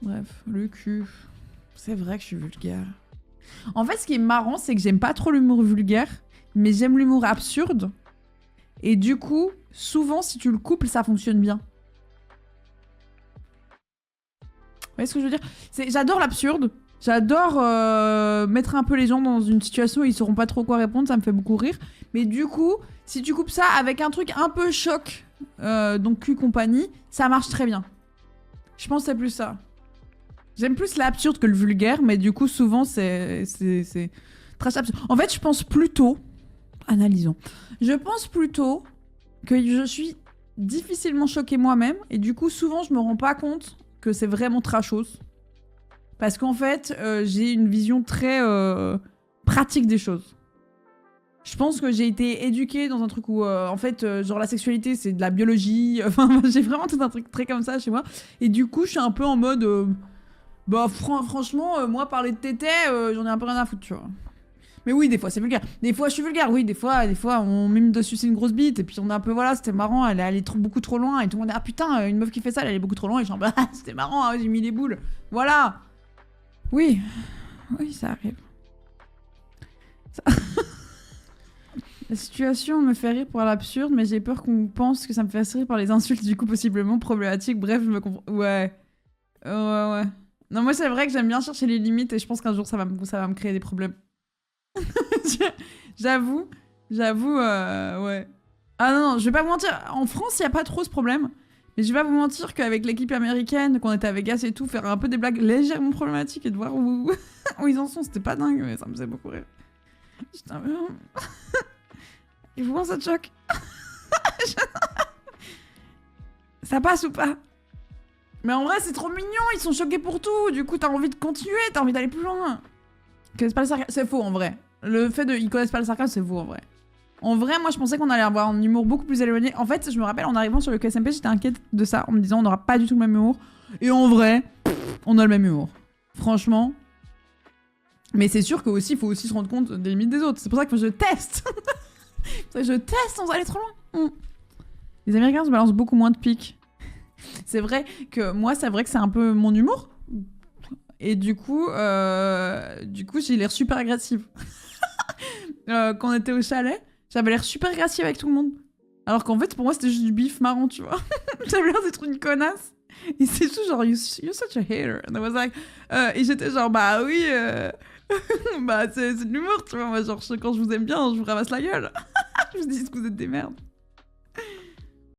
Bref, le cul. C'est vrai que je suis vulgaire. En fait, ce qui est marrant, c'est que j'aime pas trop l'humour vulgaire, mais j'aime l'humour absurde. Et du coup, souvent, si tu le couples, ça fonctionne bien. Vous voyez ce que je veux dire? J'adore l'absurde. J'adore mettre un peu les gens dans une situation où ils sauront pas trop quoi répondre, ça me fait beaucoup rire. Mais du coup, si tu coupes ça avec un truc un peu choc, donc cul compagnie, ça marche très bien. Je pense que c'est plus ça. J'aime plus l'absurde que le vulgaire, mais du coup, souvent, c'est très absurde. En fait, je pense plutôt... Analysons. Je pense plutôt que je suis difficilement choquée moi-même, et du coup, souvent, je me rends pas compte que c'est vraiment trashos. Parce qu'en fait, j'ai une vision très pratique des choses. Je pense que j'ai été éduquée dans un truc où, en fait, genre la sexualité, c'est de la biologie. Enfin, j'ai vraiment tout un truc très comme ça chez moi. Et du coup, je suis un peu en mode... bah, franchement, moi, parler de tété, j'en ai un peu rien à foutre, tu vois. Mais oui, des fois, c'est vulgaire. Des fois, je suis vulgaire. Oui, des fois on mime dessus, c'est une grosse bite. Et puis, on est un peu, voilà, c'était marrant. Elle est allée beaucoup trop loin. Et tout le monde est, ah putain, une meuf qui fait ça, elle est beaucoup trop loin. Et genre, bah, c'était marrant, hein, j'ai mis les boules. Voilà. Oui. Oui, ça arrive. Ça... La situation me fait rire pour l'absurde, mais j'ai peur qu'on pense que ça me fait rire par les insultes, du coup, possiblement problématiques. Bref, je me comprends. Ouais. Ouais. Non, moi, c'est vrai que j'aime bien chercher les limites et je pense qu'un jour, ça va me créer des problèmes. J'avoue, ouais. Ah non, je vais pas vous mentir, en France, il y a pas trop ce problème. Mais je vais pas vous mentir qu'avec l'équipe américaine, qu'on était à Vegas et tout, faire un peu des blagues légèrement problématiques et de voir où, où ils en sont, c'était pas dingue, mais ça me faisait beaucoup rire. Putain, mais... Et vous, ça te choque? Ça passe ou pas? Mais en vrai, c'est trop mignon, ils sont choqués pour tout. Du coup, t'as envie de continuer, t'as envie d'aller plus loin. C'est faux en vrai. Le fait qu'ils connaissent pas le sarcasme, c'est faux en vrai. En vrai, moi je pensais qu'on allait avoir un humour beaucoup plus éloigné. En fait, je me rappelle en arrivant sur le KSMP, j'étais inquiète de ça en me disant on n'aura pas du tout le même humour. Et en vrai, on a le même humour. Franchement. Mais c'est sûr qu'il faut aussi se rendre compte des limites des autres. C'est pour ça que je teste. Je teste sans aller trop loin. Les Américains se balancent beaucoup moins de pics. C'est vrai que moi, c'est vrai que c'est un peu mon humour. Et du coup, j'ai l'air super agressive. Quand on était au chalet, j'avais l'air super agressive avec tout le monde. Alors qu'en fait, pour moi, c'était juste du bif marrant, tu vois. J'avais l'air d'être une connasse. Et c'est tout genre, you're such a hater. And I was like, et j'étais genre, bah oui, bah c'est de l'humour, tu vois. Moi, genre, quand je vous aime bien, je vous ramasse la gueule. Je vous dis que vous êtes des merdes.